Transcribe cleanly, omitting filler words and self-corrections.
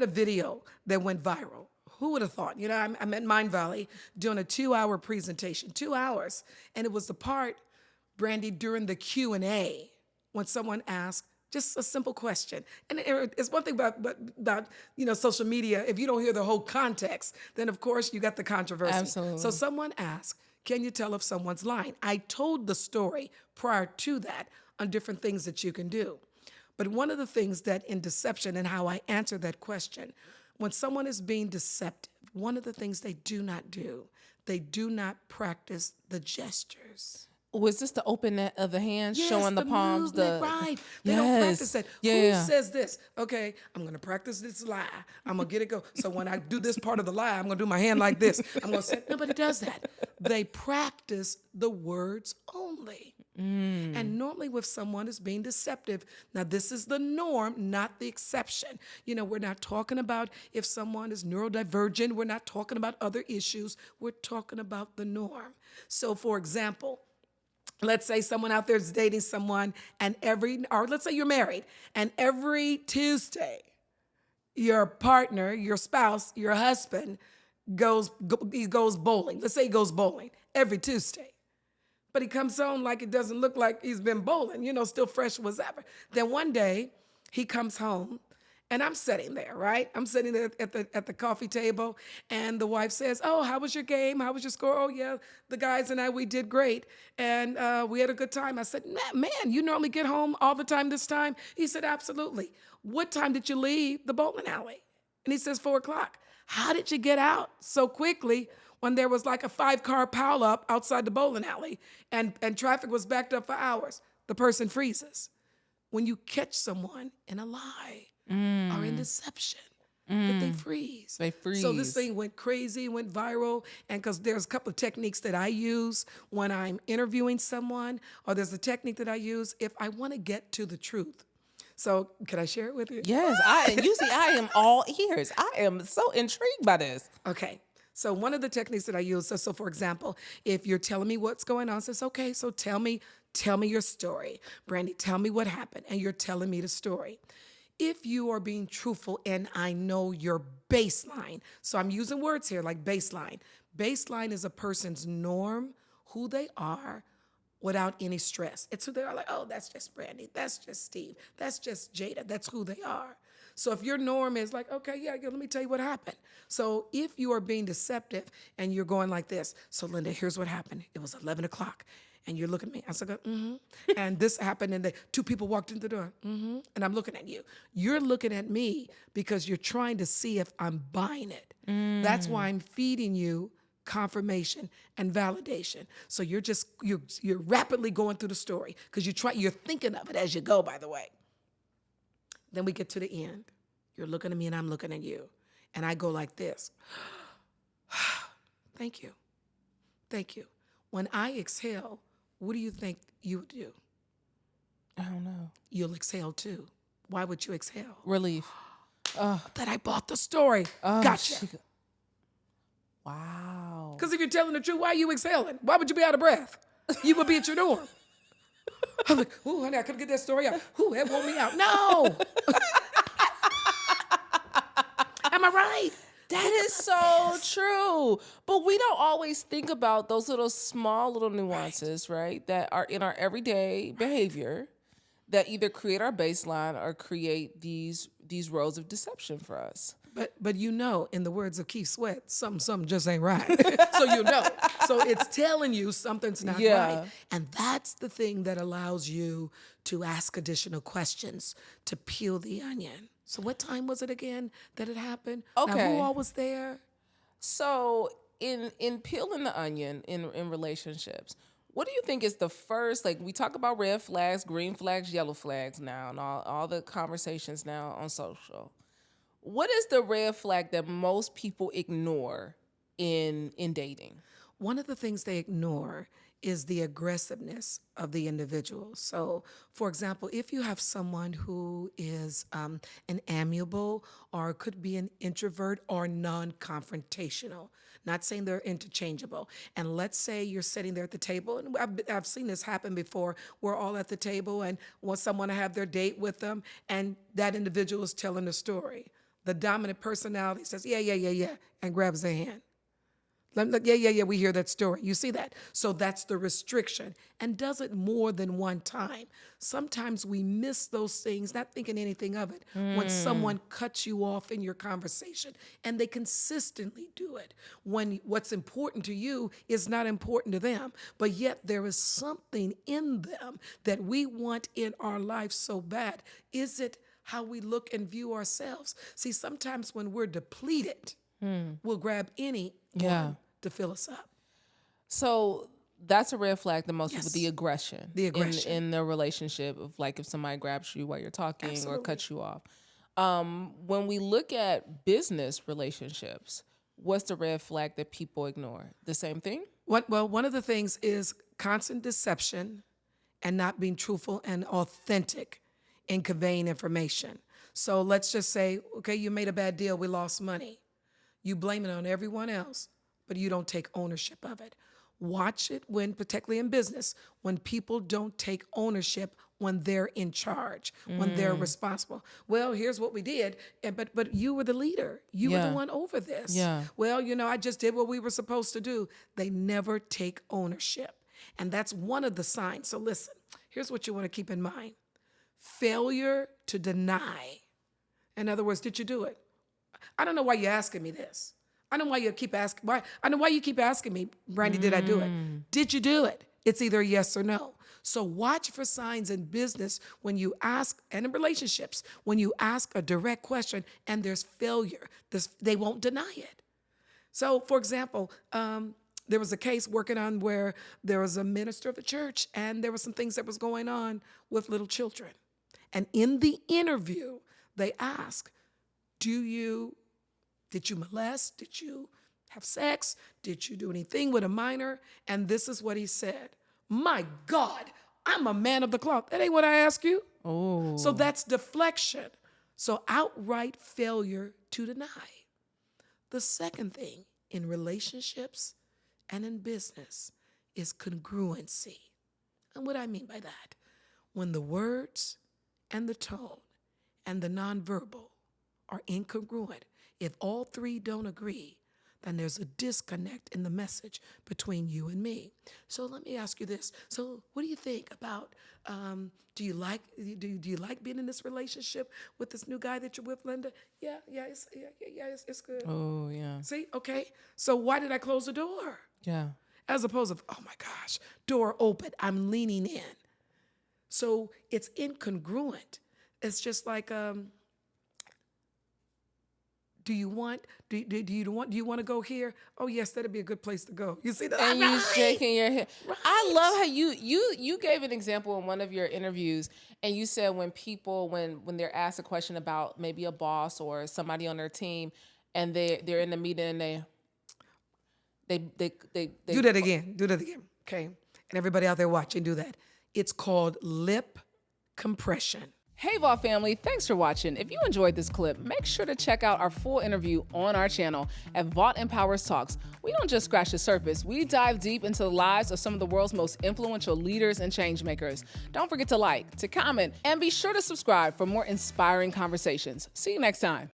had a video that went viral. Who would have thought? You know, I'm at Mind Valley doing a 2-hour presentation, 2 hours. And it was the part, Brandi, during the Q&A when someone asked just a simple question. And it's one thing about social media. If you don't hear the whole context, then of course you got the controversy. Absolutely. So someone asked, can you tell if someone's lying? I told the story prior to that on different things that you can do. But one of the things that in deception and how I answer that question, when someone is being deceptive, one of the things they do not do, they do not practice the gestures. Was this the open of the hands, Yes, showing the palms? movement, right. They don't practice that. Yeah. Who says this? Okay, I'm going to practice this lie. I'm going to get it go. So when I do this part of the lie, I'm going to do my hand like this. I'm going to say, nobody does that. They practice the words only. And normally with someone is being deceptive, now this is the norm, not the exception. You know, we're not talking about if someone is neurodivergent. We're not talking about other issues. We're talking about the norm. So for example, let's say someone out there is dating someone or let's say you're married and every Tuesday, your partner, your spouse, your husband goes bowling. Let's say he goes bowling every Tuesday. But he comes home like it doesn't look like he's been bowling, still fresh as ever. Then one day he comes home and I'm sitting there, right? I'm sitting there at the coffee table and the wife says, oh, how was your game? How was your score? Oh, yeah, the guys and I, we did great. And we had a good time. I said, man, you normally get home all the time this time? He said, absolutely. What time did you leave the bowling alley? And he says, 4:00. How did you get out so quickly when there was like a 5-car pileup outside the bowling alley and traffic was backed up for hours? The person freezes. When you catch someone in a lie or in deception, that they freeze. They freeze. So this thing went crazy, went viral, and because there's a couple of techniques that I use when I'm interviewing someone, or there's a technique that I use if I want to get to the truth. So can I share it with you? Yes, I am all ears. I am so intrigued by this. Okay. So one of the techniques that I use, so for example, if you're telling me what's going on, says, okay, so tell me your story. Brandi, tell me what happened. And you're telling me the story. If you are being truthful and I know your baseline, so I'm using words here like baseline. Baseline is a person's norm, who they are, without any stress. It's who they are, like, oh, that's just Brandi, that's just Steve, that's just Jada, that's who they are. So if your norm is like, okay, yeah, let me tell you what happened. So if you are being deceptive and you're going like this, so Linda, here's what happened. It was 11 o'clock. And you're looking at me. I said, And this happened, and 2 people walked in the door. And I'm looking at you. You're looking at me because you're trying to see if I'm buying it. That's why I'm feeding you confirmation and validation. So you're rapidly going through the story because you're thinking of it as you go, by the way. Then we get to the end. You're looking at me and I'm looking at you. And I go like this. Thank you. Thank you. When I exhale, what do you think you would do? I don't know. You'll exhale too. Why would you exhale? Relief. That I bought the story. Gotcha. Wow. Because if you're telling the truth, why are you exhaling? Why would you be out of breath? You would be at your norm. I'm like, ooh, honey, I couldn't get that story out. Ooh, that wore me out. No. Am I right? That is so true. But we don't always think about those small little nuances, right? That are in our everyday behavior that either create our baseline or create these roles of deception for us. But in the words of Keith Sweat, something just ain't right. So So it's telling you something's not right. And that's the thing that allows you to ask additional questions, to peel the onion. So what time was it again that it happened? Okay. Now, who all was there? So in peeling the onion in relationships, what do you think is the first, we talk about red flags, green flags, yellow flags now, and all the conversations now on social. What is the red flag that most people ignore in dating? One of the things they ignore is the aggressiveness of the individual. So, for example, if you have someone who is an amiable or could be an introvert or non-confrontational, not saying they're interchangeable, and let's say you're sitting there at the table, and I've seen this happen before, we're all at the table and want someone to have their date with them, and that individual is telling a story. The dominant personality says, yeah, and grabs their hand. Yeah, we hear that story. You see that? So that's the restriction, and does it more than one time. Sometimes we miss those things, not thinking anything of it, when someone cuts you off in your conversation, and they consistently do it. When what's important to you is not important to them, but yet there is something in them that we want in our life so bad. Is it how we look and view ourselves? See, sometimes when we're depleted, we'll grab anyone to fill us up. So that's a red flag to most people, Yes. the aggression. The aggression. In the relationship of like if somebody grabs you while you're talking or cuts you off. When we look at business relationships, what's the red flag that people ignore? The same thing? Well, one of the things is constant deception and not being truthful and authentic in conveying information. So let's just say, okay, you made a bad deal, we lost money. You blame it on everyone else, but you don't take ownership of it. Watch it when, particularly in business, when people don't take ownership when they're in charge, when they're responsible. Well, here's what we did, but you were the leader. You were the one over this. Yeah. Well, I just did what we were supposed to do. They never take ownership. And that's one of the signs. So listen, here's what you want to keep in mind. Failure to deny. In other words, did you do it? I don't know why you're asking me this. I know why you keep asking. I know why you keep asking me, Brandi, did I do it? Did you do it? It's either yes or no. So watch for signs in business when you ask, and in relationships, when you ask a direct question and there's failure. They won't deny it. So, for example, there was a case working on where there was a minister of the church and there were some things that was going on with little children. And in the interview, they asked, did you molest? Did you have sex? Did you do anything with a minor? And this is what he said. My God, I'm a man of the cloth. That ain't what I ask you. Oh. So that's deflection. So outright failure to deny. The second thing in relationships and in business is congruency. And what I mean by that, when the words and the tone and the nonverbal are incongruent, if all three don't agree, then there's a disconnect in the message between you and me. So let me ask you this. So what do you think about, do you like being in this relationship with this new guy that you're with, Linda? Yeah, it's good. Oh, yeah. See, okay. So why did I close the door? Yeah. As opposed to, oh my gosh, door open, I'm leaning in. So it's incongruent. It's just like, do you want to go here? Oh yes, that'd be a good place to go. You see that? And you shaking your head. Right. I love how you gave an example in one of your interviews, and you said when people when they're asked a question about maybe a boss or somebody on their team, and they're in the meeting and they do that again. Okay, and everybody out there watching, do that. It's called lip compression. Hey Vault family, thanks for watching. If you enjoyed this clip, make sure to check out our full interview on our channel at Vault Empowers Talks. We don't just scratch the surface, we dive deep into the lives of some of the world's most influential leaders and change makers. Don't forget to like, to comment, and be sure to subscribe for more inspiring conversations. See you next time.